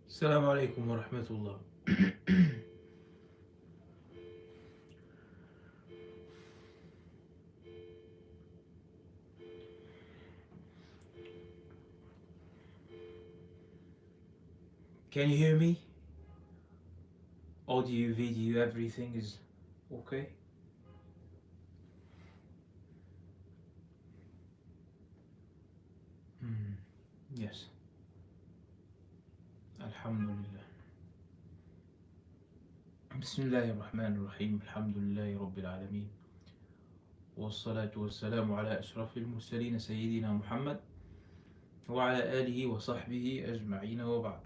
السلام عليكم ورحمة الله. Can you hear me? Audio, video, everything is okay? Hmm. Yes. Alhamdulillah. بسم الله الرحمن الرحيم الحمد لله رب العالمين والصلاة والسلام على أشرف المرسلين سيدنا محمد وعلى آله وصحبه أجمعين وبعد.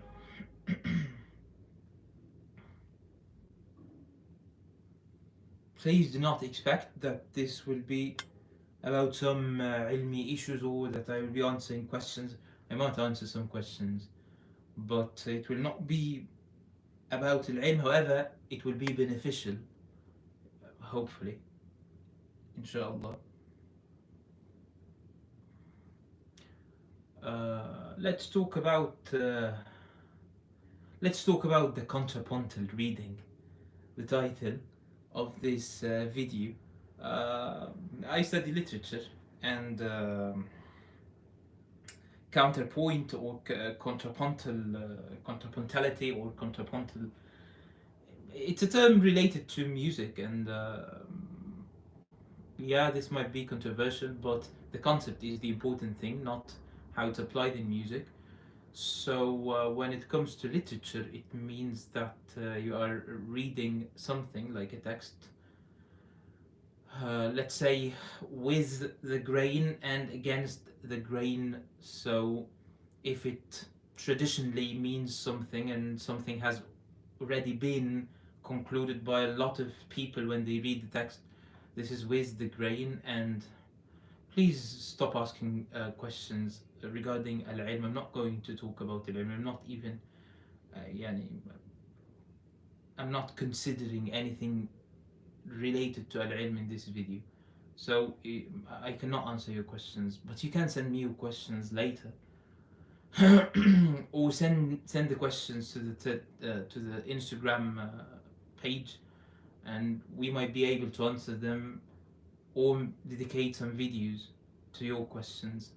Please do not expect that this will be about some ilmi issues or that I will be answering questions. I might answer some questions, but it will not be about al-ilm. However, it will be beneficial, hopefully, inshallah. Let's talk about the contrapuntal reading, the title of this video. Uh, I study literature and counterpoint or contrapuntality or contrapuntal. It's a term related to music, and yeah, this might be controversial, but the concept is the important thing, not how it's applied in music. So when it comes to literature, it means that you are reading something like a text, let's say, with the grain and against the grain. So if it traditionally means something and something has already been concluded by a lot of people when they read the text, this is with the grain. And please stop asking questions regarding al-ilm. I'm not going to talk about al-ilm. I'm not even يعني I'm not considering anything related to al-ilm in this video. So I cannot answer your questions, but you can send me your questions later. Or send the questions to the Instagram page, and we might be able to answer them or dedicate some videos to your questions.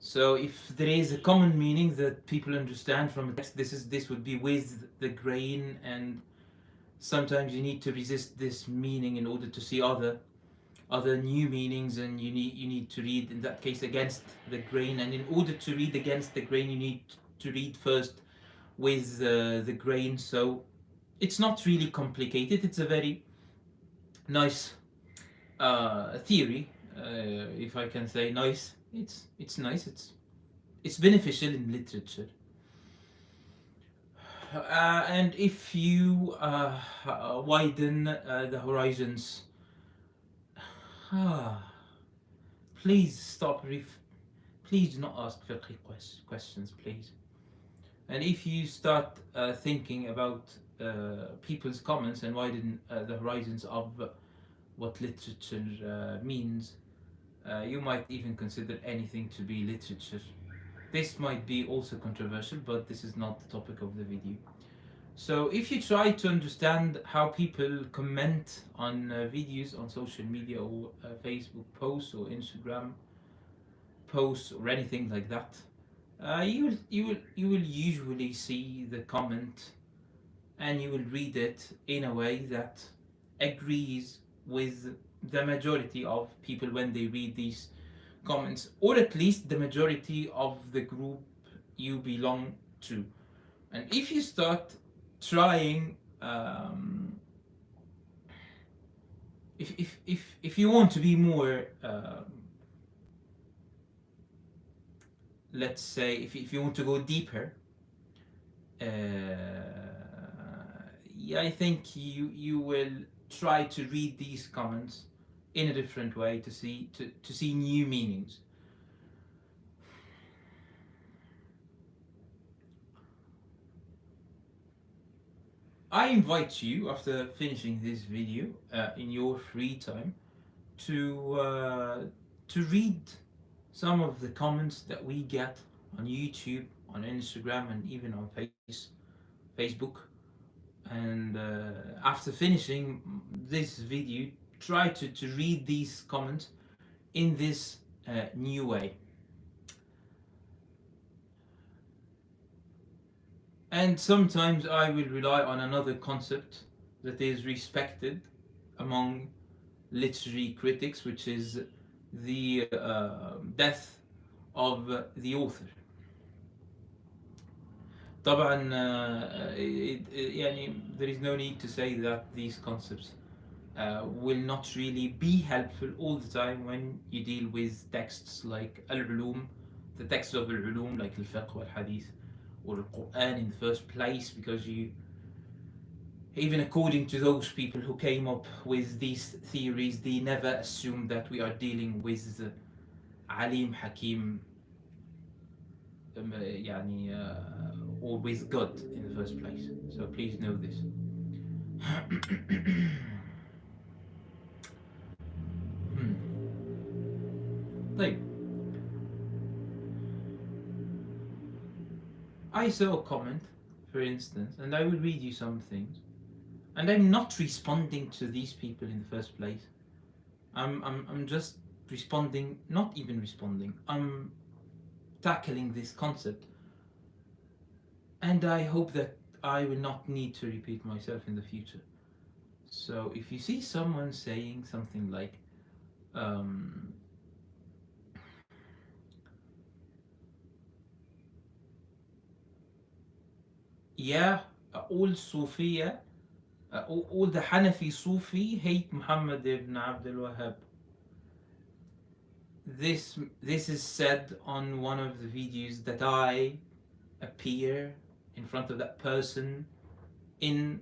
So if there is a common meaning that people understand from a text, this would be with the grain, and sometimes you need to resist this meaning in order to see other new meanings, and you need to read in that case against the grain. And in order to read against the grain, you need to read first with the grain. So it's not really complicated. It's a very nice theory, if I can say nice. It's nice. It's beneficial in literature. And if you widen the horizons, please stop. Please do not ask fiqh questions, please. And if you start thinking about people's comments and widen the horizons of what literature means, you might even consider anything to be literature. This might be also controversial, but this is not the topic of the video. So if you try to understand how people comment on videos on social media or Facebook posts or Instagram posts or anything like that, you will usually see the comment, and you will read it in a way that agrees with the majority of people when they read these comments, or at least the majority of the group you belong to. And if you start trying, if you want to be more, let's say, if you want to go deeper, uh, yeah, I think you will try to read these comments in a different way to see new meanings. I invite you, after finishing this video, in your free time, to read some of the comments that we get on YouTube on Instagram and even on Facebook. And after finishing this video, try to read these comments in this new way. And sometimes I will rely on another concept that is respected among literary critics, which is the death of the author. طبعا يعني there is no need to say that these concepts will not really be helpful all the time when you deal with texts like al-ulum, the texts of al-ulum like al-fiqh wal-hadith or al-Quran in the first place, because you, even according to those people who came up with these theories, they never assumed that we are dealing with Alim Hakim, يعني, or with God in the first place. So please know this. طيب, I saw a comment, for instance, and I will read you some things, and I'm not responding to these people in the first place. I'm just responding, not even responding. I'm tackling this concept, and I hope that I will not need to repeat myself in the future. So if you see someone saying something like, um, yeah, all Sufiya, all the Hanafi Sufi hate Muhammad ibn Abdul Wahhab. This is said on one of the videos that I appear in front of that person in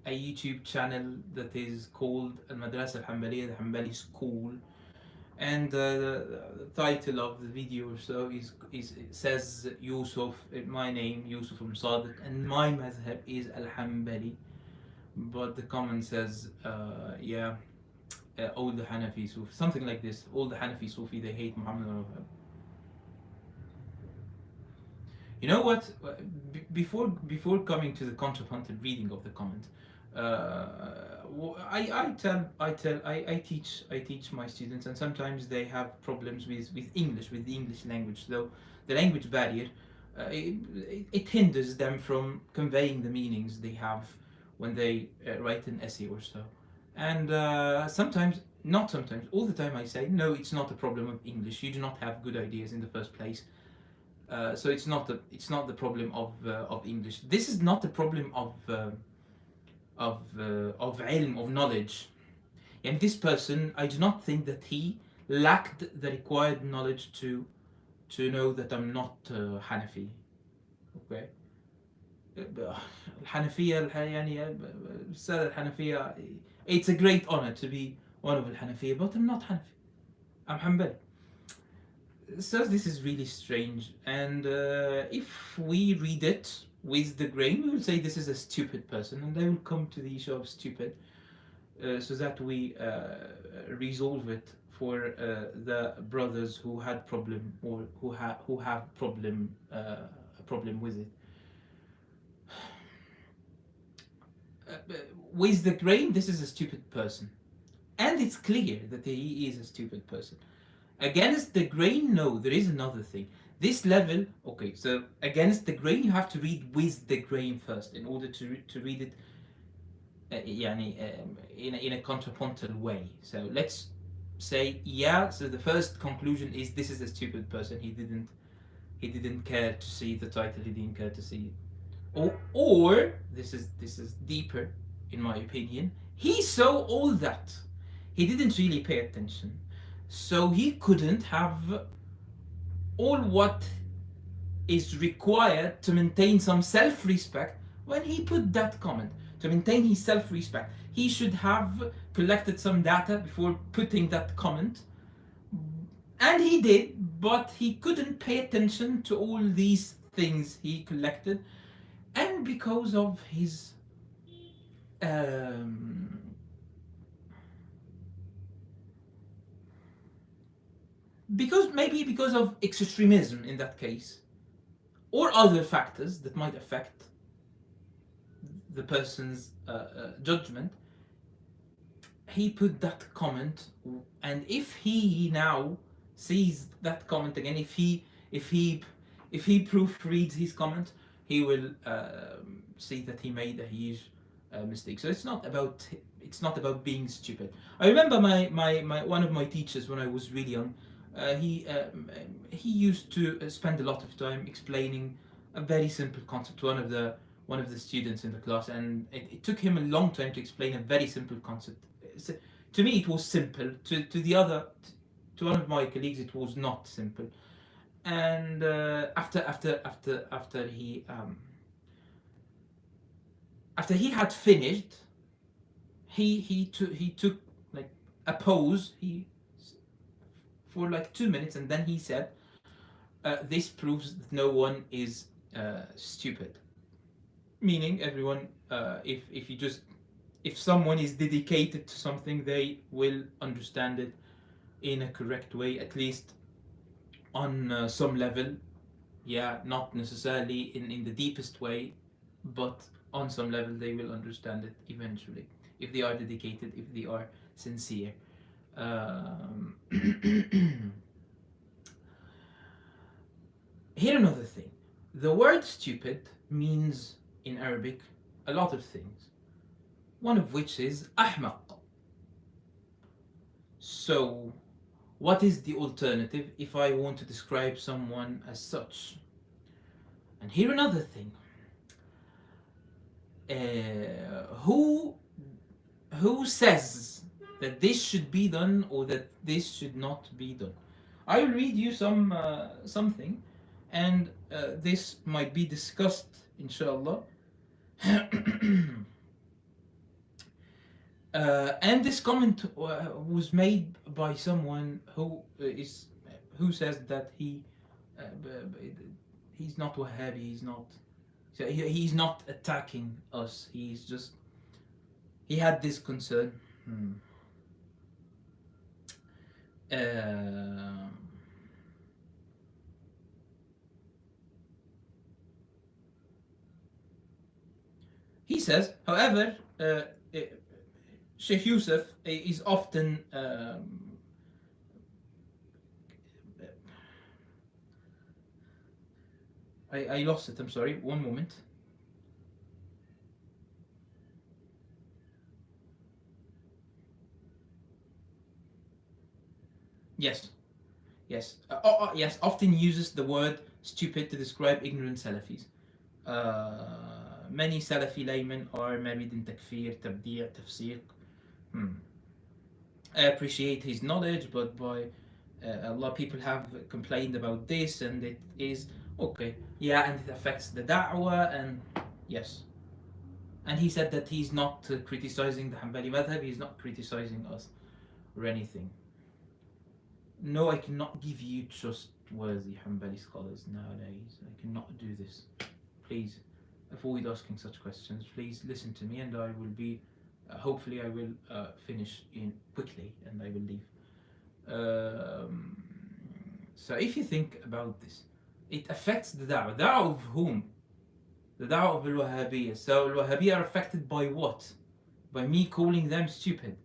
a YouTube channel that is called Al Madrasa Al Hanbaliya, the Hanbali School, and the title of the video or so is it says Yusuf, my name Yusuf al Sadiq, and my madhab is Al Hanbali, but the comment says all the Hanafi Sufi, something like this. All the Hanafi Sufi, they hate Muhammad al Wahhab. You know what? Before coming to the contrapuntal reading of the comment, I teach my students, and sometimes they have problems with English, with the English language. Though the language barrier, it hinders them from conveying the meanings they have when they write an essay or so. And sometimes, not sometimes, all the time I say, no, it's not a problem of English. You do not have good ideas in the first place. So it's not the problem of English. This is not the problem of ilm, of knowledge. And this person, I do not think that he lacked the required knowledge to know that I'm not Hanafi. Okay. الحنفية يعني السادة الحنفية, it's a great honor to be one of الحنفية, but I'm not Hanafi. I'm Hanbali. So this is really strange, and if we read it with the grain, we will say this is a stupid person, and I will come to the issue of stupid, so that we resolve it for the brothers who had problem, or who have problem a problem with it. With the grain, this is a stupid person, and it's clear that he is a stupid person. Against the grain, no, there is another thing. This level, okay, so against the grain, you have to read with the grain first in order to read it in a contrapuntal way. So let's say, yeah, so the first conclusion is this is a stupid person. He didn't care to see the title, he didn't care to see it. Or this is deeper, in my opinion. He saw all that. He didn't really pay attention. So he couldn't have all what is required to maintain some self-respect when he put that comment. To maintain his self-respect, he should have collected some data before putting that comment. And he did, but he couldn't pay attention to all these things he collected. And because of his because of extremism in that case, or other factors that might affect the person's judgment, he put that comment, and if he now sees that comment again, if he if he proofreads his comment, he will see that he made a huge mistake. So it's not about being stupid. I remember my one of my teachers when I was really young. He used to spend a lot of time explaining a very simple concept to one of the students in the class, and it took him a long time to explain a very simple concept. To me, it was simple. To the other, to one of my colleagues, it was not simple. And after he had finished, he took like a pause. He for like 2 minutes, and then he said, "This proves that no one is stupid." Meaning, everyone, if you just if someone is dedicated to something, they will understand it in a correct way, at least on some level. Yeah, not necessarily in the deepest way, but on some level they will understand it eventually if they are dedicated, if they are sincere. Um, Here another thing. The word stupid means in Arabic a lot of things, one of which is أحمق. So, what is the alternative if I want to describe someone as such? And here another thing. Who says that this should be done or that this should not be done? I will read you something, and this might be discussed, inshallah. And this comment was made by someone who says that he's not Wahhabi. He's not attacking us. He had this concern. Uh, he says, however, Sheikh Yusuf is often I lost it. I'm sorry. One moment. Yes, yes. Often uses the word stupid to describe ignorant Salafis. Many Salafi laymen are married in takfir, tabdi', tafsiq. I appreciate his knowledge, but by a lot of people have complained about this, and it is okay. Yeah, and it affects the da'wah, and yes. And he said that he's not criticizing the Hanbali madhab, he's not criticizing us or anything. No, I cannot give you trustworthy Hanbali scholars nowadays. I cannot do this. Please avoid asking such questions. Please listen to me, and I will be. Hopefully, I will finish in quickly, and I will leave. So, if you think about this, it affects the da'wah. Da'wah of whom? The da'wah of al-Wahhabiyya. So, al-Wahhabiyya are affected by what? By me calling them stupid.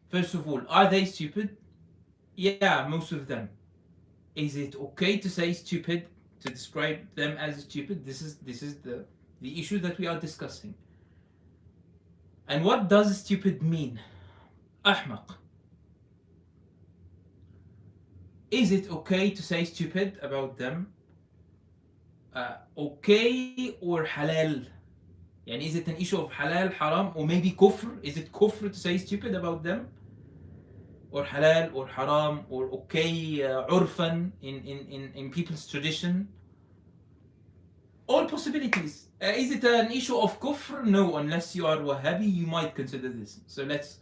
First of all, are they stupid? Yeah, most of them. Is it okay to say stupid, to describe them as stupid? This is the issue that we are discussing. And what does stupid mean? Ahmaq. Is it okay to say stupid about them? Okay or halal? Yani, is it an issue of halal, haram, or maybe kufr? Is it kufr to say stupid about them? Or halal, or haram, or okay, urfan, in people's tradition? All possibilities. Is it an issue of kufr? No, unless you are Wahhabi, you might consider this. So let's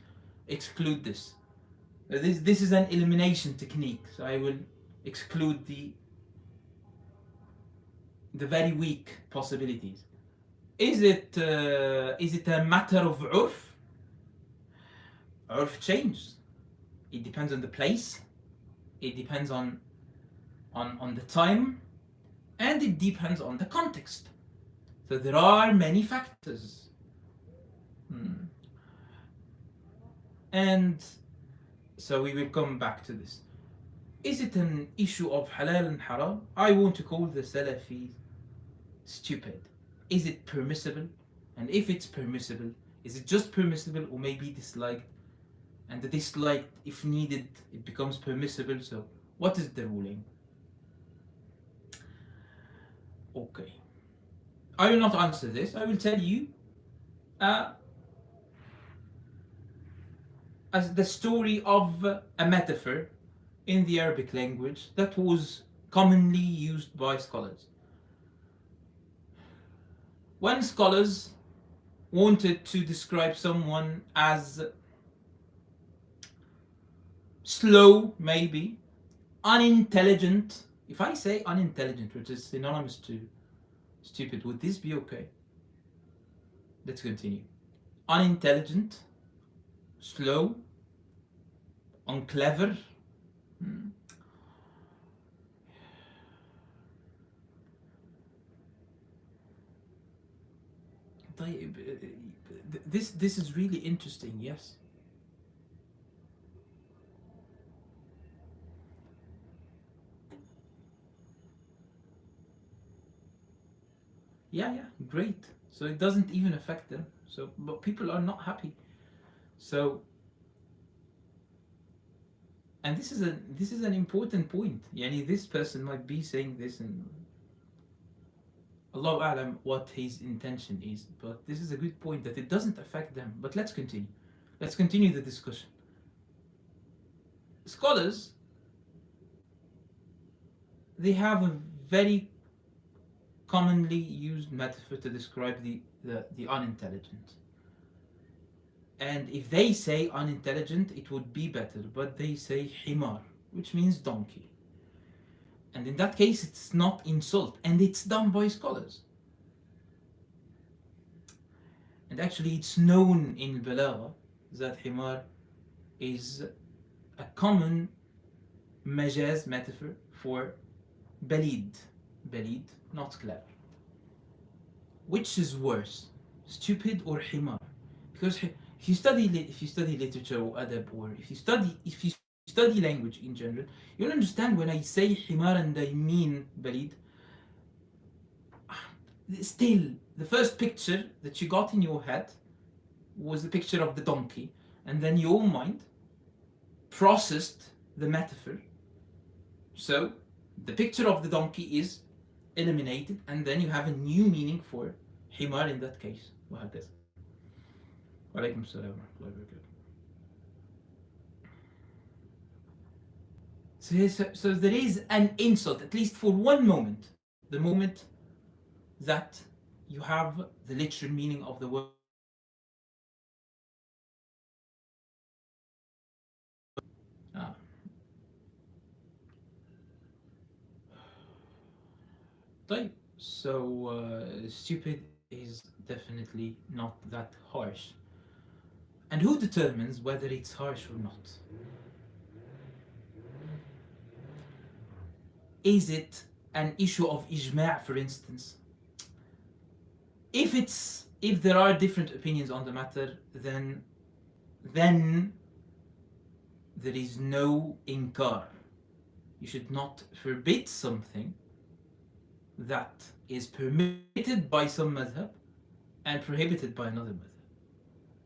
exclude this. This is an elimination technique. So I will exclude the very weak possibilities. Is it a matter of urf? Urf changes. It depends on the place. It depends on the time. and it depends on the context. So there are many factors. And so we will come back to this. Is it an issue of halal and haram? I want to call the Salafis stupid. Is it permissible? And if it's permissible, is it just permissible or maybe disliked? And the disliked, if needed, it becomes permissible. So what is the ruling? Okay. I will not answer this. I will tell you as the story of a metaphor in the Arabic language that was commonly used by scholars. When scholars wanted to describe someone as slow, maybe, unintelligent, if I say unintelligent, which is synonymous to stupid, would this be okay? Let's continue. Unintelligent, slow, unclever. This is really interesting, yes. Yeah, great. So it doesn't even affect them. So, but people are not happy. So, and this is an important point. Yani this person might be saying this, and Allahu A'lam what his intention is. But this is a good point that it doesn't affect them. But let's continue. Let's continue the discussion. Scholars, they have a very commonly used metaphor to describe the unintelligent. And if they say unintelligent, it would be better, but they say himar, which means donkey. And in that case, it's not insult, and it's done by scholars. And actually, it's known in Balagha that himar is a common majaz metaphor for balid. Balid, not clever. Which is worse, stupid or himar? Because if you study literature or adab, or if you study language in general, you'll understand when I say himar and I mean balid. Still, the first picture that you got in your head was the picture of the donkey, and then your mind processed the metaphor. So the picture of the donkey is eliminated, and then you have a new meaning for himar in that case. وهكذا. وعليكم السلام ورحمة الله وبركاته. So there is an insult, at least for one moment, the moment that you have the literal meaning of the word. So stupid is definitely not that harsh. And who determines whether it's harsh or not? Is it an issue of ijma', for instance? If there are different opinions on the matter, then there is no inkar. You should not forbid something that is permitted by some madhab and prohibited by another madhab.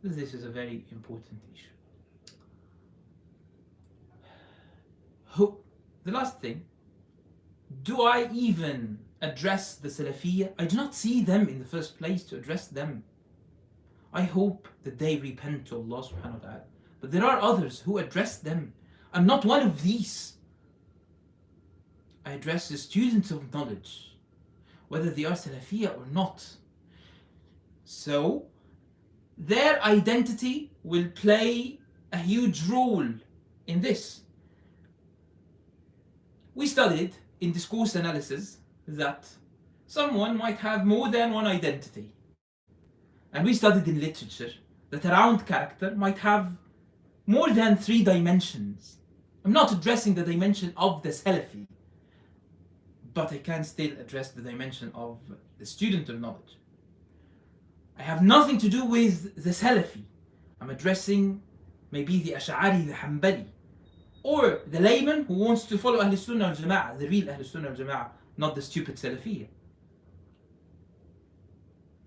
This is a very important issue. The last thing, do I even address the Salafiyya? I do not see them in the first place to address them. I hope that they repent to Allah subhanahu wa ta'ala. But there are others who address them. I'm not one of these. I address the students of knowledge, whether they are Salafiyya or not. So their identity will play a huge role in this. We studied in discourse analysis that someone might have more than one identity. And we studied in literature that a round character might have more than 3 dimensions. I'm not addressing the dimension of the Salafi, but I can still address the dimension of the student of knowledge. I have nothing to do with the Salafi. I'm addressing maybe the Ash'ari, the Hanbali, or the layman who wants to follow Ahl Sunnah al Jama'ah, the real Ahl Sunnah al Jama'ah, not the stupid Salafiyah.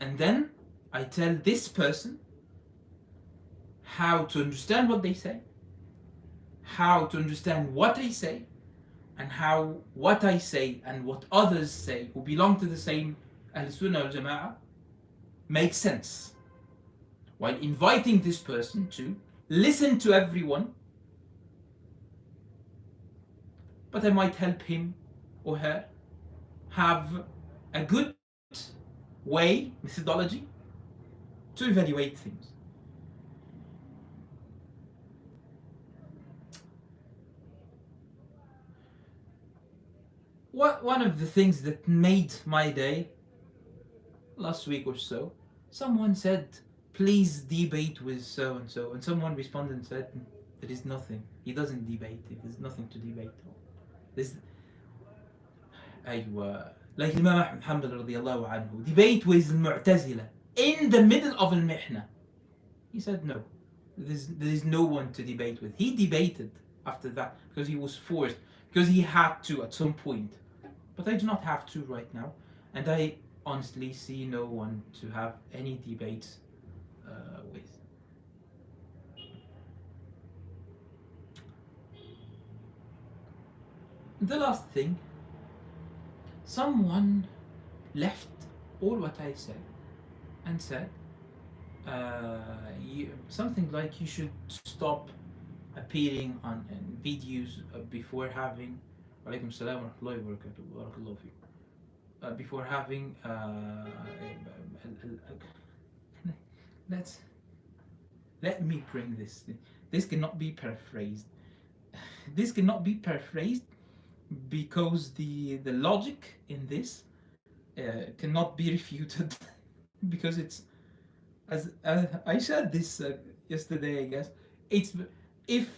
And then I tell this person how to understand what they say, how to understand what I say, and how what I say and what others say who belong to the same Ahl Sunnah al Jama'ah makes sense, while inviting this person to listen to everyone, but I might help him or her have a good way, methodology, to evaluate things. One of the things that made my day last week or so, someone said, please debate with so and so, and someone responded and said, there is nothing. He doesn't debate. There's nothing to debate. There's أيوة, like Imam Ahmad Hanbal radiallahu anhu, debate with Mu'tazila in the middle of al-mihna. He said no, there is no one to debate with. He debated after that because he was forced, because he had to at some point. But I do not have to right now, and I honestly see no one to have any debates with. The last thing, someone left all what I said and said something like you should stop appearing on videos before having Alaikum salam wa rahmatullahi wa barakatuh, barakallahu feekum. Before having let me bring this. This cannot be paraphrased. This cannot be paraphrased because the logic in this cannot be refuted because it's, as I said this yesterday, I guess, it's if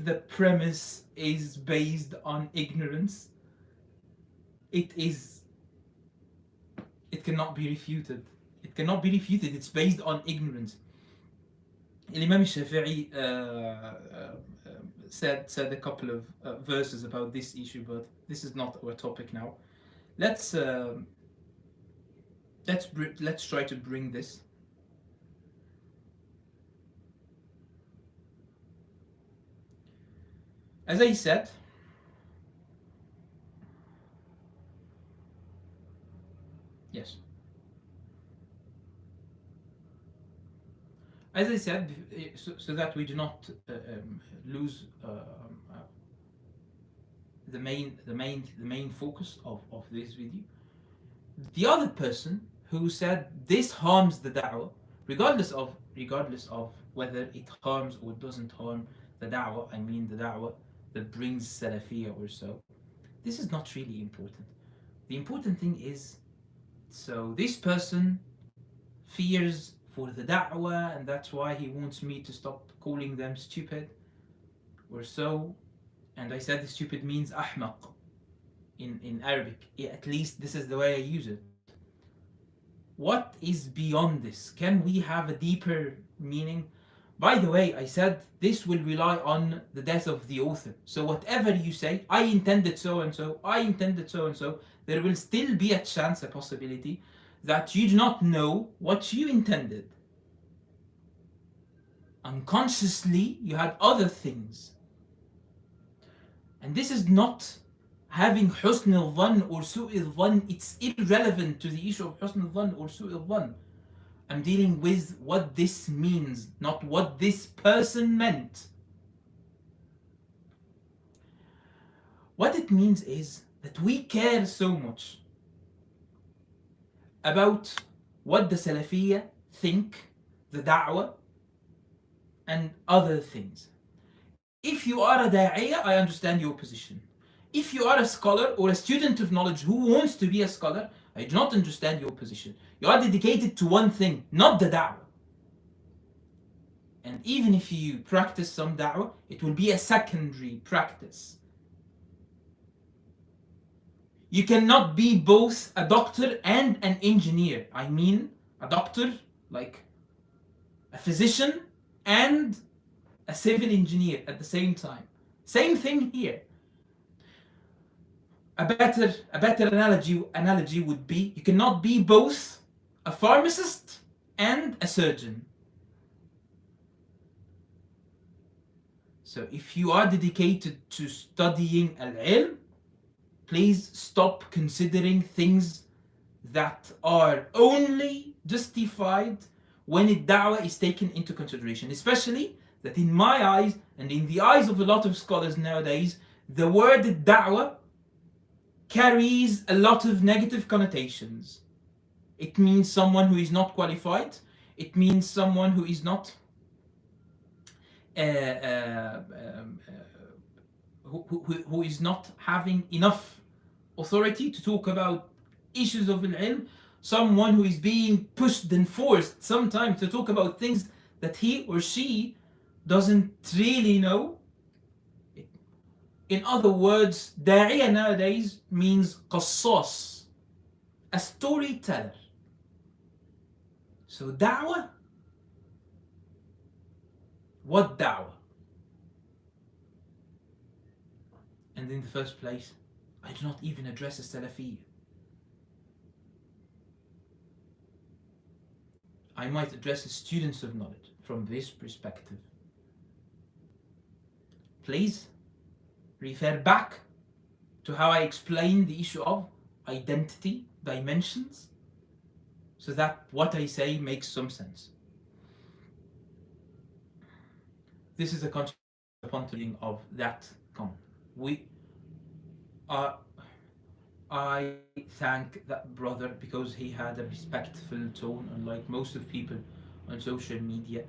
the premise is based on ignorance, it cannot be refuted. It cannot be refuted. It's based on ignorance. Imam Shafi'i said a couple of verses about this issue, but this is not our topic now. Let's try to bring this. As I said, yes. As I said, so that we do not lose the main focus of this video. The other person who said this harms the da'wah, regardless of whether it harms or doesn't harm the da'wah, I mean the da'wah that brings Salafiyah or so, this is not really important. The important thing is, so this person fears for the da'wah, and that's why he wants me to stop calling them stupid or so. And I said the stupid means ahmaq in Arabic. At least this is the way I use it. What is beyond this? Can we have a deeper meaning? By the way, I said this will rely on the death of the author. So whatever you say, I intended so and so, I intended so and so, there will still be a chance, a possibility, that you do not know what you intended. Unconsciously, you had other things. And this is not having husn al-dhann or su' al-dhann. It's irrelevant to the issue of husn al-dhann or su' al-dhann. I'm dealing with what this means, not what this person meant. What it means is that we care so much about what the Salafiyya think, the da'wah, and other things. If you are a da'iyah, I understand your position. If you are a scholar or a student of knowledge who wants to be a scholar, I do not understand your position. You are dedicated to one thing, not the da'wah. And even if you practice some da'wah, it will be a secondary practice. You cannot be both a doctor and an engineer. I mean, a doctor, like a physician, and a civil engineer at the same time. Same thing here. A better analogy would be you cannot be both a pharmacist and a surgeon. So if you are dedicated to studying al-ilm, please stop considering things that are only justified when da'wah is taken into consideration. Especially that in my eyes and in the eyes of a lot of scholars nowadays, the word da'wah carries a lot of negative connotations. It means someone who is not qualified. It means someone who is not who is not having enough authority to talk about issues of al-ilm, someone who is being pushed and forced sometimes to talk about things that he or she doesn't really know. In other words, da'iya nowadays means qassas, a storyteller. So da'wah, what da'wah? And in the first place, I do not even address a Salafiyya. I might address the students of knowledge from this perspective. Please refer back to how I explained the issue of identity, dimensions, so that what I say makes some sense. This is a contrapuntal of that comment. I thank that brother because he had a respectful tone, unlike most of people on social media.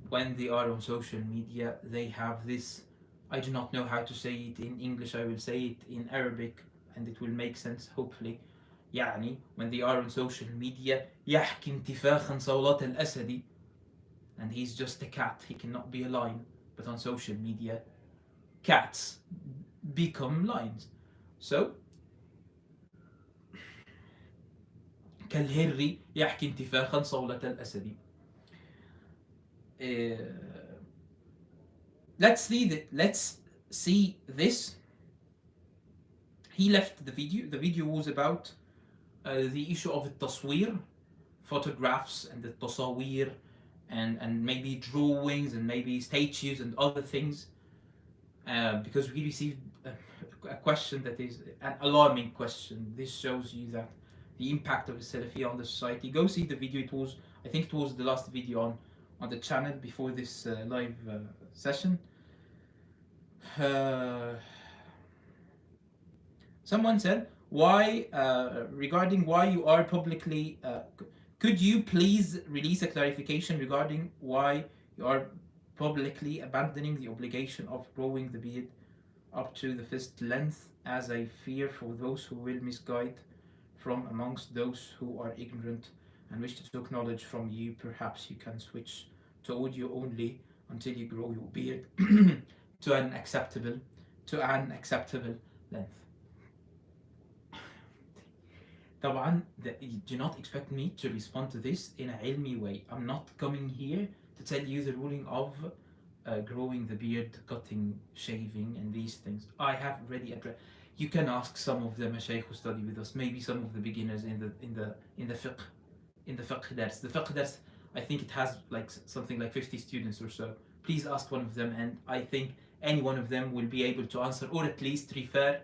When they are on social media, they have this. I do not know how to say it in English. I will say it in Arabic, and it will make sense. Hopefully, يعني when they are on social media, يحكي انتفاخا صولات الأسد, and he's just a cat. He cannot be a lion. But on social media, cats become lions. So كالهر يحكي انتفاخا صولة الأسد. Let's see this. He left the video. The video was about the issue of التصوير, photographs and the tasawir, and maybe drawings and maybe statues and other things, because we received a question that is an alarming question. This shows you that the impact of the Salafi on the society. Go see the video. I think it was the last video on the channel before this live session. Someone said, why, regarding why you are publicly, could you please release a clarification regarding why you are publicly abandoning the obligation of growing the beard up to the fist length, as I fear for those who will misguide from amongst those who are ignorant and wish to take knowledge from you. Perhaps you can switch to audio only until you grow your beard to an acceptable length. طبعا, you do not expect me to respond to this in a ilmi way. I'm not coming here to tell you the ruling of growing the beard, cutting, shaving, and these things. I have already addressed. You can ask some of the mashaykh who study with us, maybe some of the beginners in the fiqh dars. The fiqh dars, I think it has like something like 50 students or so. Please ask one of them, and I think any one of them will be able to answer, or at least refer.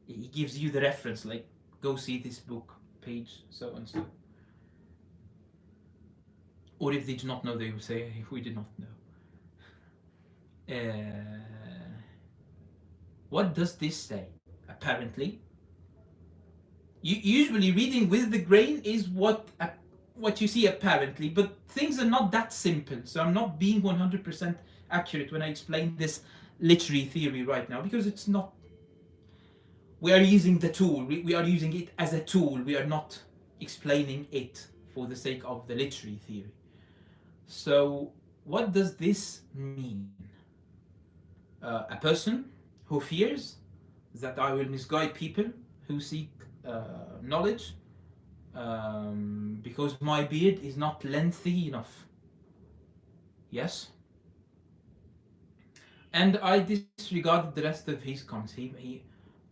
He gives you the reference, like go see this book page, so and so. Or if they do not know, they will say, we did not know. What does this say? Apparently, usually reading with the grain is what you see apparently, but things are not that simple. So I'm not being 100% accurate when I explain this literary theory right now, because it's not. We are using the tool. We are using it as a tool. We are not explaining it for the sake of the literary theory. So what does this mean? A person who fears that I will misguide people who seek knowledge, because my beard is not lengthy enough. Yes, and I disregarded the rest of his comments. He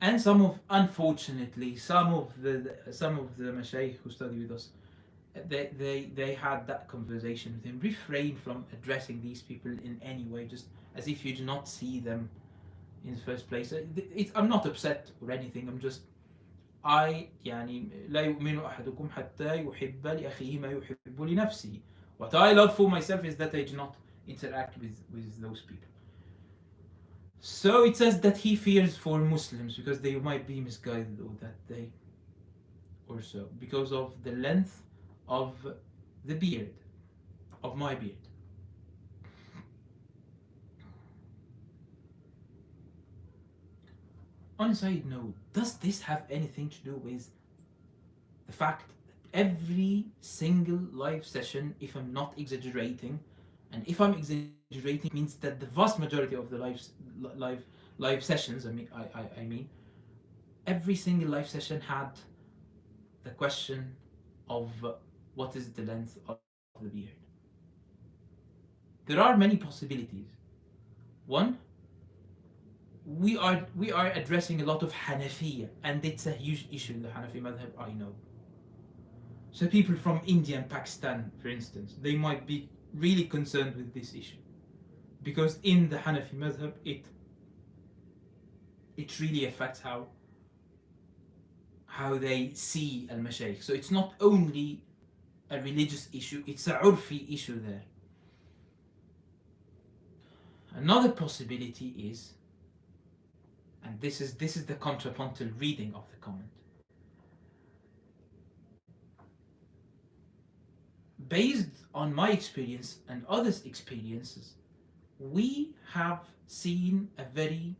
and some of, unfortunately, some of the mashayikh who study with us, they had that conversation with him. Refrain from addressing these people in any way, just as if you do not see them in the first place. I'm not upset or anything. I'm just, I يعني لا يؤمن أحدكم حتى يحب لأخيه ما يحب لنفسه. What I love for myself is that I do not interact with those people. So it says that he fears for Muslims because they might be misguided, or that they, or so, because of the length of the beard, of my beard. On a side note, does this have anything to do with the fact that every single live session, if I'm not exaggerating, and if I'm exaggerating, it means that the vast majority of the live live sessions, I mean, every single live session had the question of what is the length of the beard. There are many possibilities. One, we are addressing a lot of Hanafiya, and it's a huge issue in the Hanafi madhab, I know. So people from India and Pakistan, for instance, they might be really concerned with this issue, because in the Hanafi madhab, it really affects how they see al mashayikh. So it's not only a religious issue; it's a urfi issue there. Another possibility is, and this is the contrapuntal reading of the comment. Based on my experience and others' experiences, we have seen a very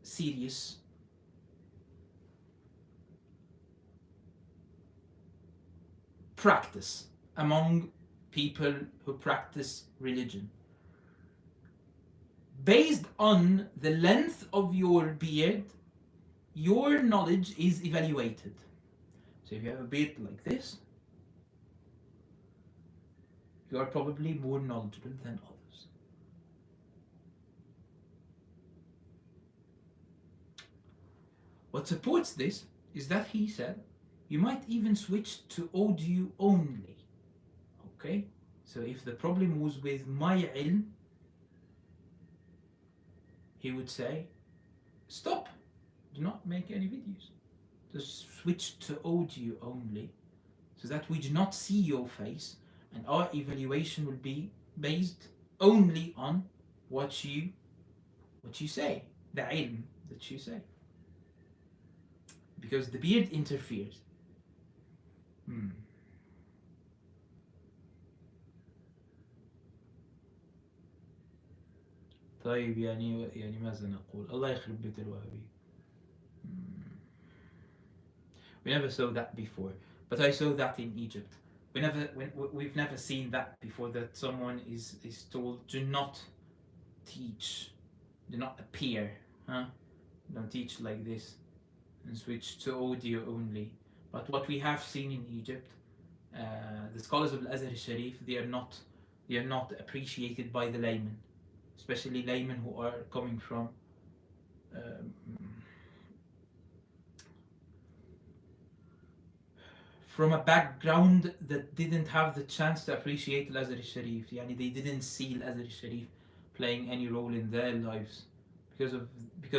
serious practice among people who practice religion. Based on the length of your beard, your knowledge is evaluated. So if you have a beard like this, you are probably more knowledgeable than others. What supports this is that he said you might even switch to audio only. Okay? So if the problem was with my ilm, he would say, stop, do not make any videos. Just switch to audio only, so that we do not see your face, and our evaluation will be based only on what you say, the ilm that you say. Because the beard interferes. طيب يعني ماذا نقول؟ الله يخرب بيت الوهابي. We never saw that before, but I saw that in Egypt. We've never seen that before. That someone is told, do not teach, do not appear, huh? Don't teach like this, and switch to audio only. But what we have seen in Egypt, the scholars of Al-Azhar Sharif, they are not appreciated by the laymen, especially laymen who are coming um, from a background that didn't have the chance to appreciate Al-Azhar Sharif. Yani they didn't see Al-Azhar Sharif playing any role in their lives because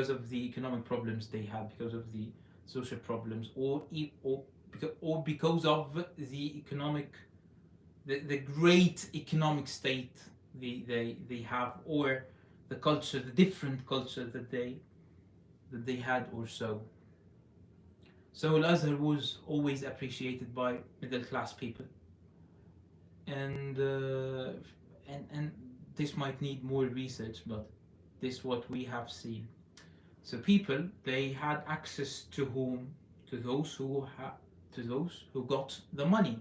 of the economic problems they had, because of the social problems, or because of the economic, the great economic state they have, or the culture, the different culture that they had, or so. So Al-Azhar was always appreciated by middle class people, and and this might need more research, but this is what we have seen. So people, they had access to whom? To those who got the money,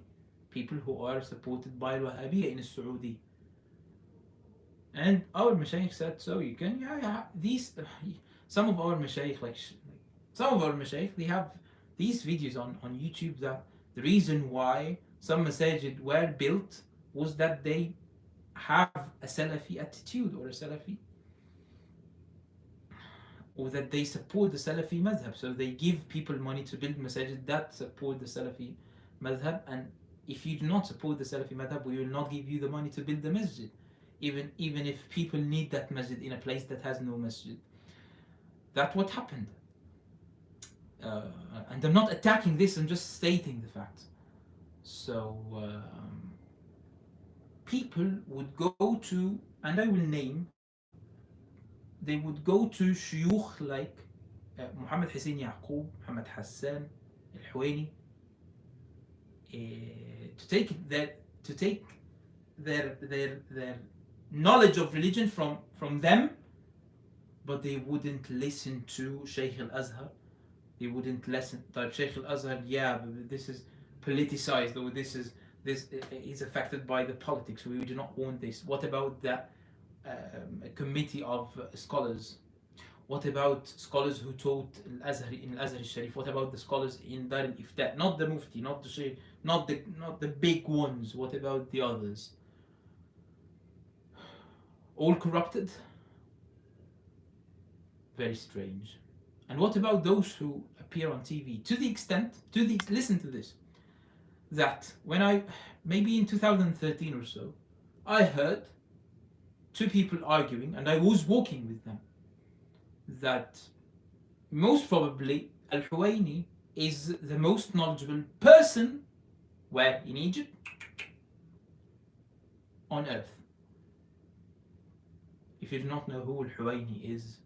people who are supported by Wahhabiyya in Saudi. And our mashayikh said, so you can, yeah, yeah, these, some of our mashayikh, some of our mashayikh, they have these videos on YouTube that the reason why some masajid were built was that they have a Salafi attitude or a Salafi, or that they support the Salafi madhab. So they give people money to build masajid that support the Salafi madhab. And if you do not support the Salafi madhab, we will not give you the money to build the masjid. Even if people need that masjid in a place that has no masjid. That's what happened. Uh, and I'm not attacking this, I'm just stating the facts. So people would go to, and I will name, they would go to shuyukh like Muhammad Hussein Yaqub, Muhammad Hassan, Al Hwaini, to take their knowledge of religion from them, but they wouldn't listen to Shaykh Al Azhar. They wouldn't listen to Shaykh Al Azhar. Yeah, but this is politicized, or this is affected by the politics. We do not want this. What about the committee of scholars? What about scholars who taught Al-Azhar in Al-Azhar Sharif? What about the scholars in Dar al-Ifta? Not the Mufti, not the Shaykh, not the big ones. What about the others? All corrupted? Very strange. And what about those who appear on TV? Listen to this, that when maybe in 2013 or so, I heard two people arguing, and I was walking with them, that most probably Al Huwaini is the most knowledgeable person where in Egypt on earth. If you do not know who Al Huwaini is,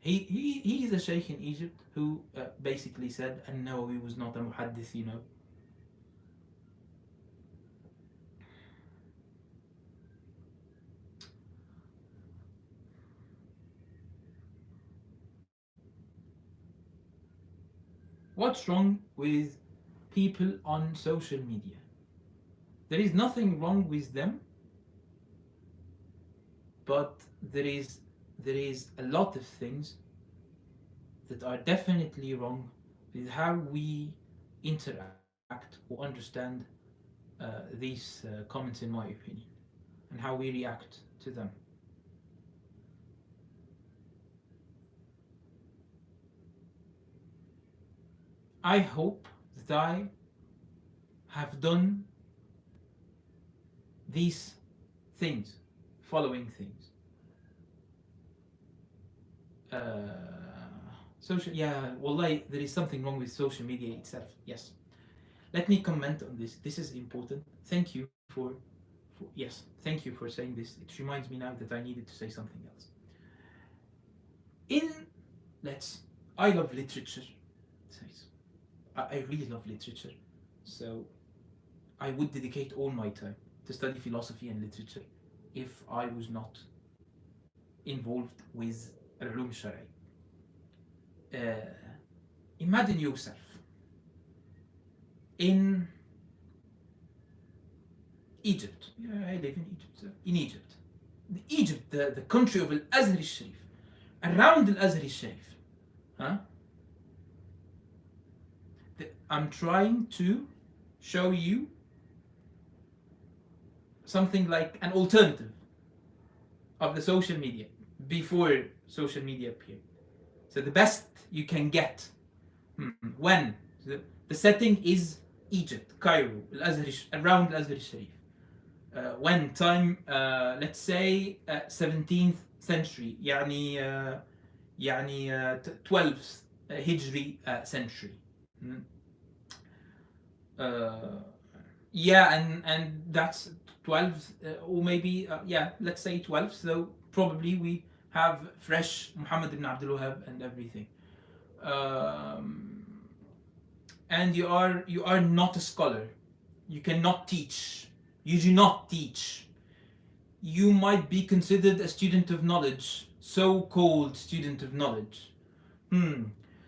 he is a sheikh in Egypt who basically said, and no, he was not a muhaddith, you know. What's wrong with people on social media? There is nothing wrong with them, but there is a lot of things that are definitely wrong with how we interact or understand these comments, in my opinion, and how we react to them. I hope that I have done these things, following things. Social, yeah, wallahi, there is something wrong with social media itself. Yes. Let me comment on this. This is important. Thank you for yes, thank you for saying this. It reminds me now that I needed to say something else. In let's, I love literature. I really love literature, so I would dedicate all my time to study philosophy and literature if I was not involved with al-ulum shari. Imagine yourself in Egypt. Yeah, I live in Egypt. So in Egypt, the country of Al-Azhar Sharif, around Al-Azhar Sharif, huh? I'm trying to show you something like an alternative of the social media before social media appeared. So the best you can get when the setting is Egypt, Cairo, around Al-Azhar Sharif. When time, let's say 17th century, يعني 12th Hijri century. Yeah, and that's 12, or maybe yeah, let's say 12. So probably we have fresh Muhammad ibn Abdul Wahhab and everything. And you are not a scholar. You cannot teach. You do not teach. You might be considered a student of knowledge, so-called student of knowledge.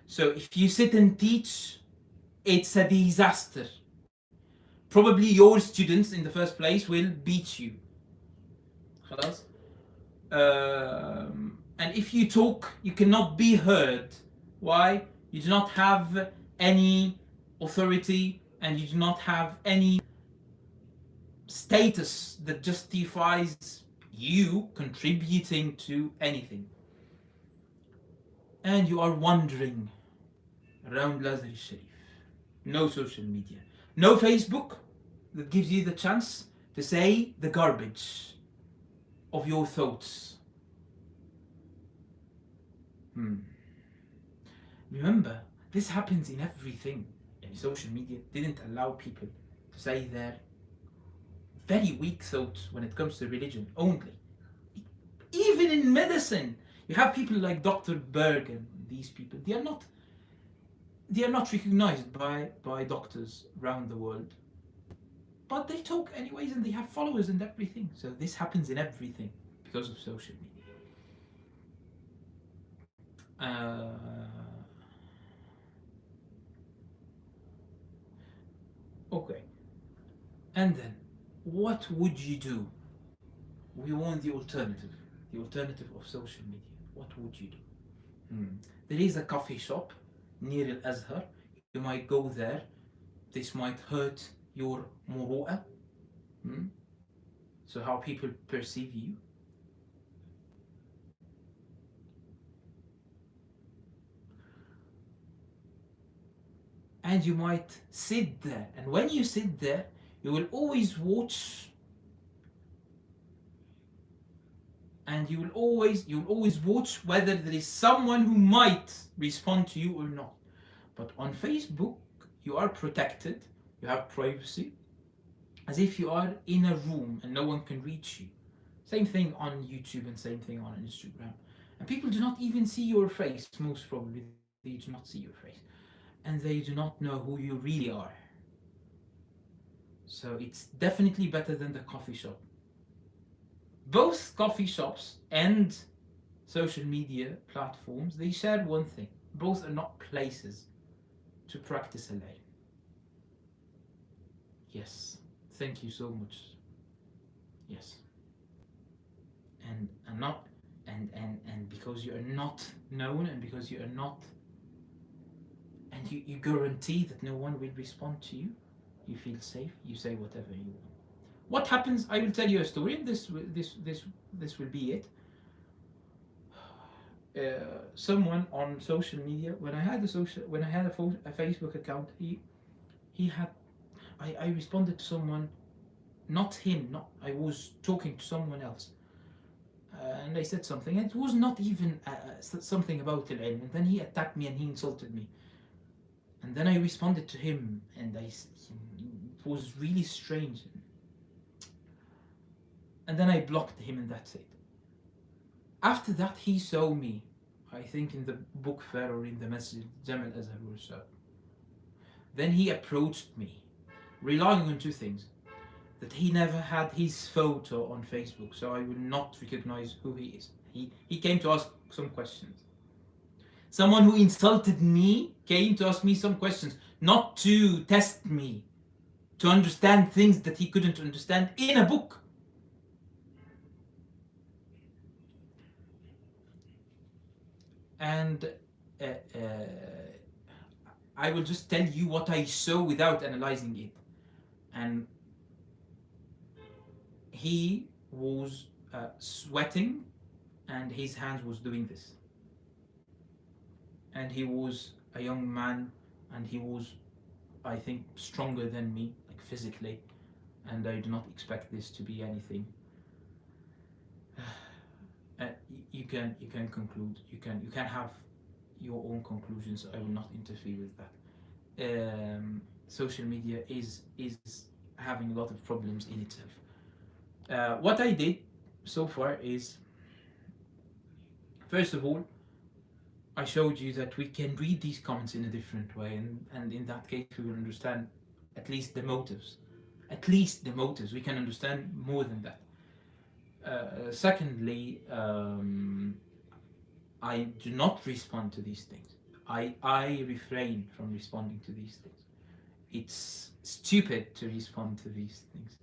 So if you sit and teach, it's a disaster. Probably your students in the first place will beat you. خلاص. And if you talk, you cannot be heard. Why? You do not have any authority and you do not have any status that justifies you contributing to anything. And you are wandering around Lazar Sharif. No social media. No Facebook that gives you the chance to say the garbage of your thoughts. Remember, this happens in everything. And social media didn't allow people to say their very weak thoughts when it comes to religion only. Even in medicine, you have people like Dr. Berg and these people. They are not recognized by doctors around the world. But they talk anyways and they have followers and everything. So this happens in everything because of social media. Okay. And then, what would you do? We want the alternative of social media. What would you do? There is a coffee shop near Al Azhar. You might go there. This might hurt your muru'ah. So how people perceive you. And you might sit there, and when you sit there, you will always watch, and you'll always watch whether there is someone who might respond to you or not. But on Facebook, you are protected, you have privacy, as if you are in a room and no one can reach you. Same thing on YouTube and same thing on Instagram. And people do not even see your face, most probably. They do not see your face. And they do not know who you really are. So it's definitely better than the coffee shop. Both coffee shops and social media platforms, they share one thing. Both are not places to practice al-ilm. Yes, thank you so much. Yes. And because you are not known and because you are not, and you guarantee that no one will respond to you, you feel safe, you say whatever you want. What happens? I will tell you a story, and this will be it. Someone on social media, when I had a Facebook account, he had, I responded to someone, not him, not I was talking to someone else, and I said something, and it was not even something about al-ilm, and then he attacked me and he insulted me, and then I responded to him, and it was really strange. And then I blocked him, and that's it. After that, he saw me, I think in the book fair or in the Masjid Jamal Azhar or so. Then he approached me, relying on two things: that he never had his photo on Facebook, so I will not recognize who he is. He came to ask some questions. Someone who insulted me came to ask me some questions, not to test me, to understand things that he couldn't understand in a book. And I will just tell you what I saw without analyzing it. And he was sweating, and his hands was doing this. And he was a young man, and he was, I think, stronger than me, like physically. And I do not expect this to be anything. You can conclude. You can have your own conclusions. I will not interfere with that. Social media is having a lot of problems in itself. What I did so far is, first of all, I showed you that we can read these comments in a different way, and in that case we will understand at least the motives. At least the motives. We can understand more than that. Secondly, I do not respond to these things. I refrain from responding to these things. it's stupid to respond to these things.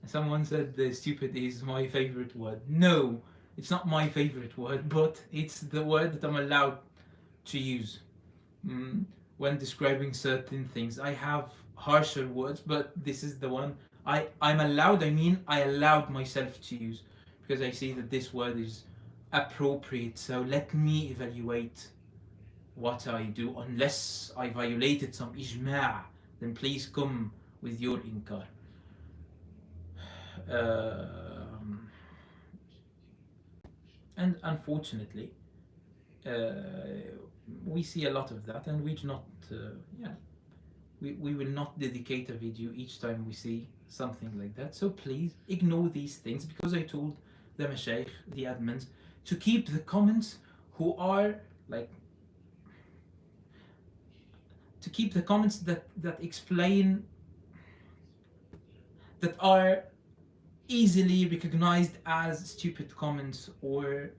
And someone said the stupid is my favorite word. No, it's not my favorite word, but it's the word that I'm allowed to use mm, when describing certain things. I have harsher words, but this is the one I'm allowed. I mean, I allowed myself to use because I see that this word is appropriate. So let me evaluate what I do. Unless I violated some ijma', then please come with your inkar. Um, and unfortunately, uh, we see a lot of that, and we do not, yeah, we will not dedicate a video each time we see something like that. So please ignore these things because I told the mashaykh, the admins, to keep the comments who are like to keep the comments that explain that are easily recognized as stupid comments or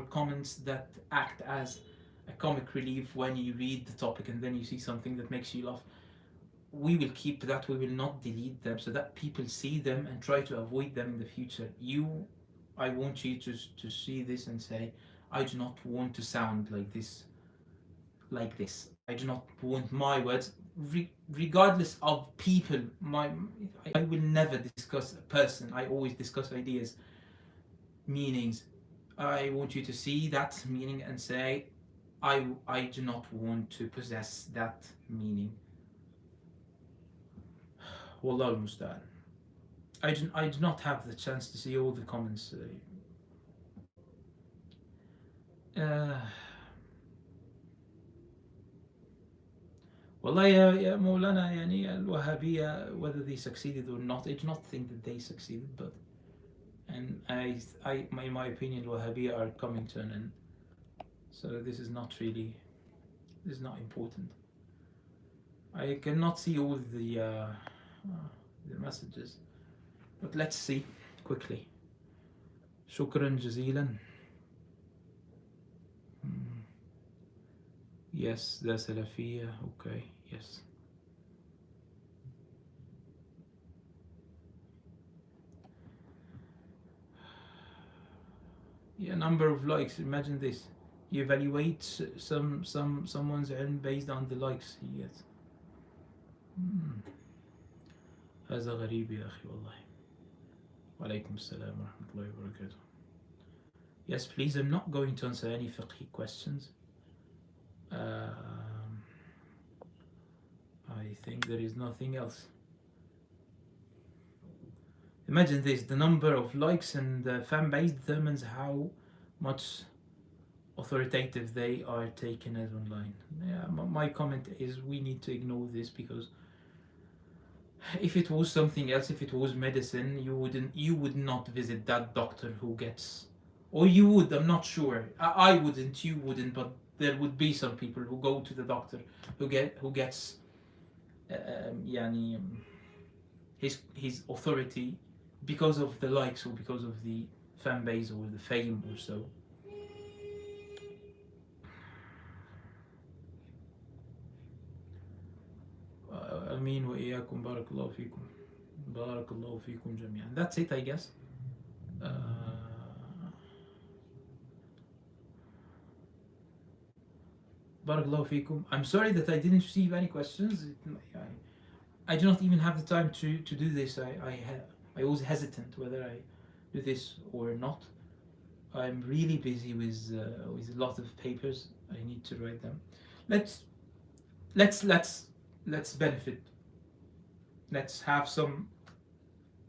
comments that act as a comic relief when you read the topic and then you see something that makes you laugh. We will keep that. We will not delete them so that people see them and try to avoid them in the future. I want you to see this and say, I do not want to sound like this, like this. I do not want my words, regardless of people. I will never discuss a person. I always discuss ideas, meanings. I want you to see that meaning and say, I do not want to possess that meaning. Wallah al-musta'an. I do not have the chance to see all the comments. Uh, والله يا مولانا يعني الوهابية, whether they succeeded or not, I do not think that they succeeded, but and in my opinion, Wahhabiyya are coming to an end. So this is not important. I cannot see all the messages, but let's see quickly. شكرا جزيلا. Yes, the Salafiyya. Okay, yes. Yeah, number of likes. Imagine this. You evaluate someone's ilm based on the likes he gets. هذا غريب يا أخي والله. وعليكم السلام ورحمة الله وبركاته. Yes, please. I'm not going to answer any fiqhi questions. I think there is nothing else. Imagine this, the number of likes and the fan base determines how much authoritative they are taken as online. Yeah, my comment is we need to ignore this because if it was something else, if it was medicine, you would not visit that doctor who gets, or you would, I'm not sure. I wouldn't, you wouldn't, but there would be some people who go to the doctor who gets his authority because of the likes or because of the fan base or the fame or so. امين واياكم. بارك الله فيكم. بارك الله فيكم جميعا. That's it, I guess. بارك الله فيكم. I'm sorry that I didn't receive any questions. I do not even have the time to do this. I was hesitant whether I do this or not. I'm really busy with a lot of papers. I need to write them. Let's benefit. Let's have some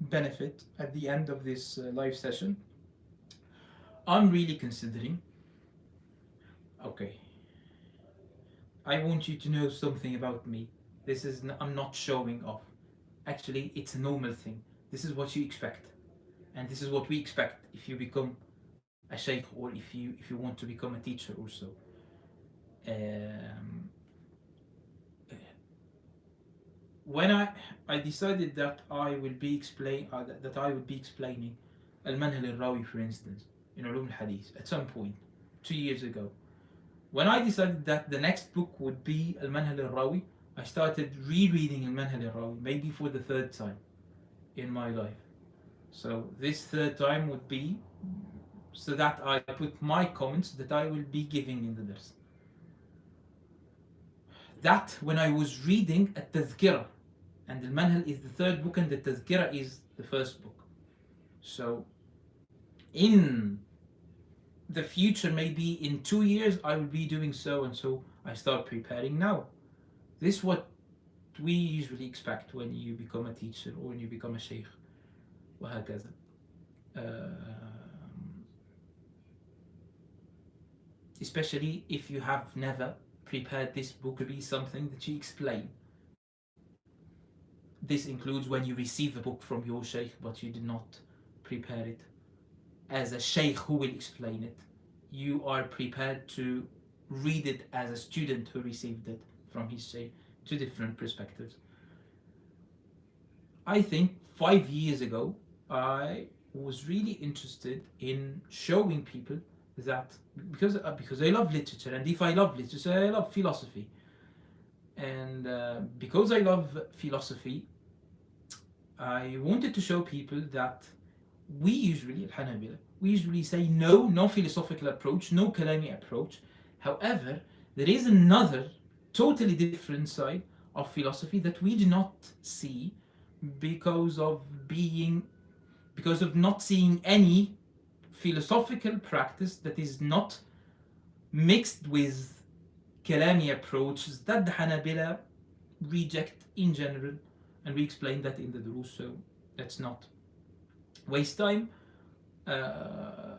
benefit at the end of this live session. I'm really considering. Okay. I want you to know something about me. I'm not showing off. Actually, it's a normal thing. This is what you expect, and this is what we expect if you become a sheikh or if you want to become a teacher or so. When I decided that I would be explaining al-manhal al-rawi, for instance, in ulum al-hadith at some point 2 years ago. When I decided that the next book would be al-manhal al-rawi, I started rereading Al-Manhal al-Rawi, maybe for the third time in my life. So this third time would be so that I put my comments that I will be giving in the dars. That when I was reading a Tazkirah, and the Manhal is the third book and the Tazkirah is the first book. So in the future, maybe in 2 years, I will be doing so, and so I start preparing now. This is what we usually expect when you become a teacher or when you become a sheikh. وهكذا. Especially if you have never prepared this book to be something that you explain. This includes when you receive a book from your sheikh but you did not prepare it as a sheikh who will explain it. You are prepared to read it as a student who received it from his sheikh. Two different perspectives. I think 5 years ago I was really interested in showing people that because I love literature, and if I love literature, I love philosophy, and because I love philosophy, I wanted to show people that we usually, Al-Hanabila, we usually say no philosophical approach, no Kalami approach. However, there is another totally different side of philosophy that we do not see because of not seeing any philosophical practice that is not mixed with Kalami approaches that the Hanabila reject in general, and we explain that in the Durus, so let's not waste time. There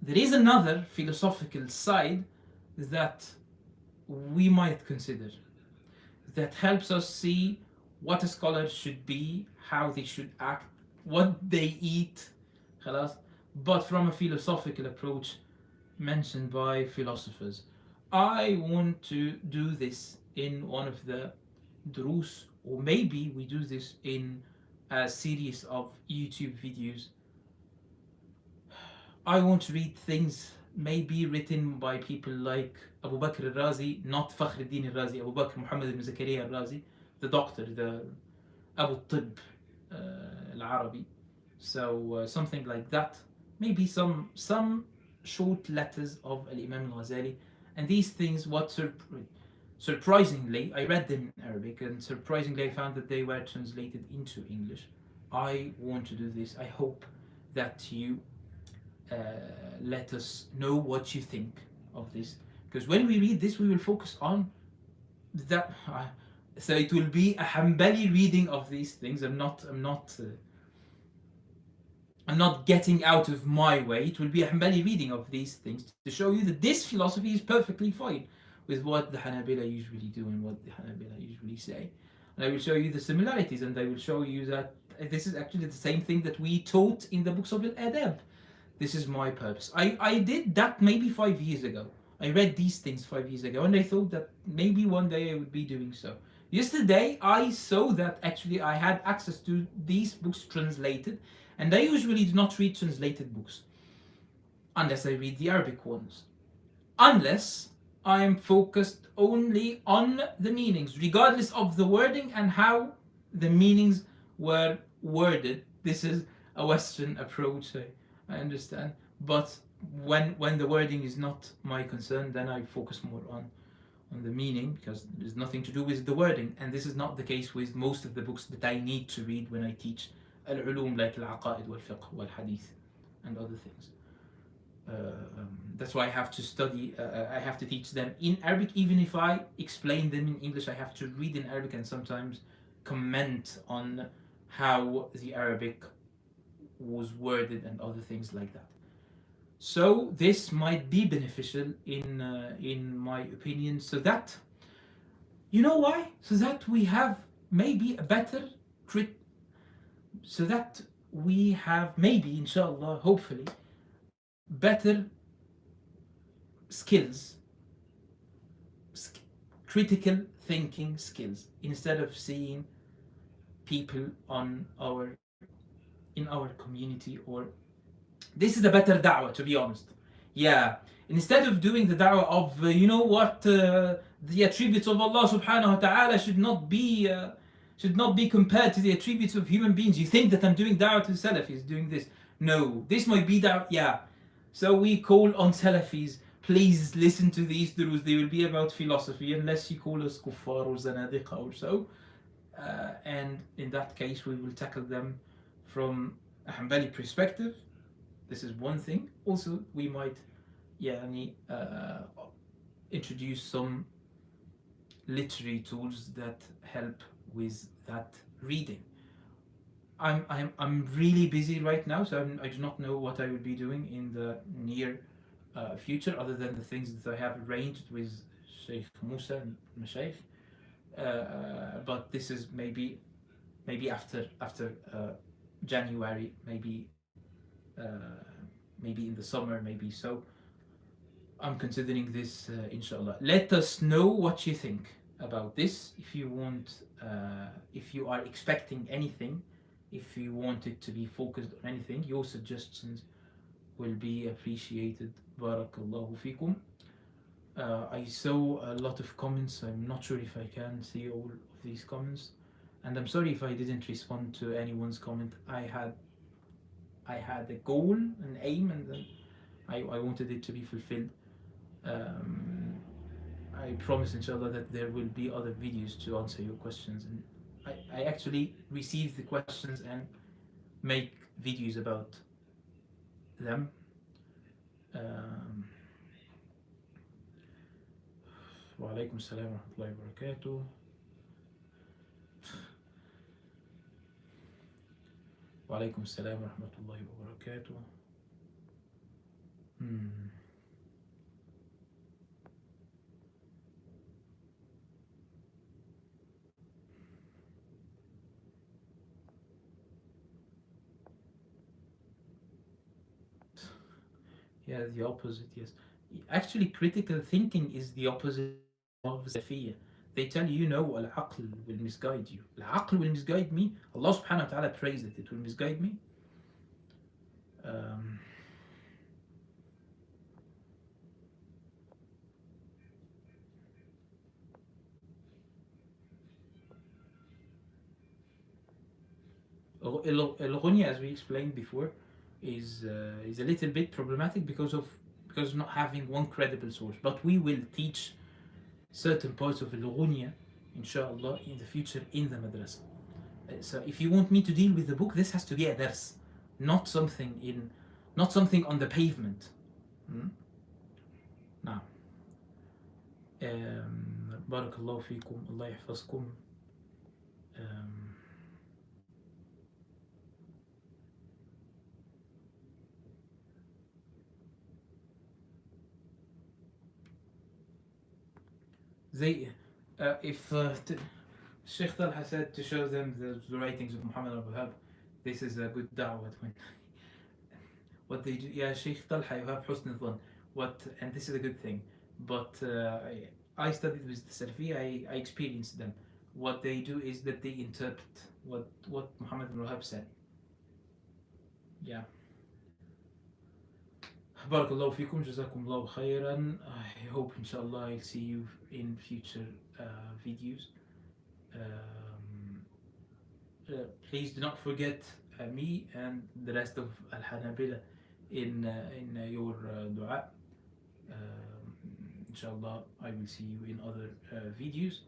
is another philosophical side that we might consider that helps us see what a scholar should be, how they should act, what they eat, خلاص, but from a philosophical approach mentioned by philosophers. I want to do this in one of the durus, or maybe we do this in a series of YouTube videos. I want to read things maybe written by people like Abu Bakr al-Razi, not Fakhruddin al-Razi, Abu Bakr Muhammad ibn Zakaria al-Razi, the doctor, the Abu Tib al-Arabi. So something like that. Maybe some short letters of Al-Imam al-Ghazali. And these things, surprisingly, I read them in Arabic, and surprisingly I found that they were translated into English. I want to do this. I hope that you let us know what you think of this, because when we read this we will focus on that. So it will be a Hanbali reading of these things. I'm not getting out of my way. It will be a Hanbali reading of these things to show you that this philosophy is perfectly fine with what the Hanabila usually do and what the Hanabila usually say. And I will show you the similarities, and I will show you that this is actually the same thing that we taught in the books of Al-Adab. This is my purpose. I did that maybe 5 years ago. I read these things 5 years ago, and I thought that maybe one day I would be doing so. Yesterday, I saw that actually I had access to these books translated, and I usually do not read translated books unless I read the Arabic ones. Unless I am focused only on the meanings, regardless of the wording and how the meanings were worded. This is a Western approach, I understand. But when the wording is not my concern, then I focus more on the meaning, because there's nothing to do with the wording. And this is not the case with most of the books that I need to read when I teach al-ulum, like al-aqaid wal-fiqh wal-hadith and other things. That's why I have to study, I have to teach them in Arabic. Even if I explain them in English, I have to read in Arabic and sometimes comment on how the Arabic was worded and other things like that. So this might be beneficial in my opinion, so that, you know why? So that we have maybe a better so that we have maybe, inshallah, hopefully, better skills, critical thinking skills, instead of seeing people in our community. Or this is a better da'wah, to be honest. Yeah, Instead of doing the da'wah of, the attributes of Allah subhanahu wa ta'ala should not be compared to the attributes of human beings. You think that I'm doing da'wah to Salafis, doing this. No, this might be da'wah, yeah. So we call on Salafis, please listen to these duru's, they will be about philosophy, unless you call us kuffar or zanadiqa or so. And in that case, we will tackle them from a Hanbali perspective. This is one thing. Also, we might يعني, introduce some literary tools that help with that reading. I'm really busy right now, so I do not know what I will be doing in the near future, other than the things that I have arranged with Sheikh Musa and Mashaykh. But this is maybe after January, uh, maybe in the summer, maybe so. I'm considering this, inshallah. Let us know what you think about this. If you want, if you are expecting anything, if you want it to be focused on anything, your suggestions will be appreciated. Barakallahu fikum. I saw a lot of comments. I'm not sure if I can see all of these comments, and I'm sorry if I didn't respond to anyone's comment. I had a goal, an aim, and then I wanted it to be fulfilled. Um, I promise, inshallah, that there will be other videos to answer your questions, and I actually receive the questions and make videos about them. Um, وعليكم السلام ورحمة الله وبركاته. وعليكم السلام ورحمة الله وبركاته. Hmm. Yeah, the opposite, yes. Actually, critical thinking is the opposite of Salafiyya. They tell you, al-aql will misguide you. Al-aql will misguide me. Allah subhanahu wa ta'ala prays that it will misguide me. Um, Al-Ghunya, as we explained before, is a little bit problematic because of not having one credible source. But we will teach certain parts of Al-Ghunya, inshallah, in the future in the madrasa. So if you want me to deal with the book, this has to be a dars, not something in, not something on the pavement. Hmm? Now, barakallahu fikum, Allah yahfazkum. Um, they, if Sheikh Talha said to show them the writings of Muhammad al-Wahhab, this is a good da'wah. When what they do, yeah, Sheikh Talha, you have husn al what, and this is a good thing. But I studied with the Salafi, I experienced them. What they do is that they interpret what Muhammad al-Wahhab said. Yeah. Barakallahu fikum, jazakumullahu khairan. I hope, inshallah, I'll see you in future videos. Um, Please do not forget me and the rest of Al Hanabila in your dua. Inshallah, I will see you in other videos.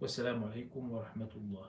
Wassalamu alaikum wa rahmatullah.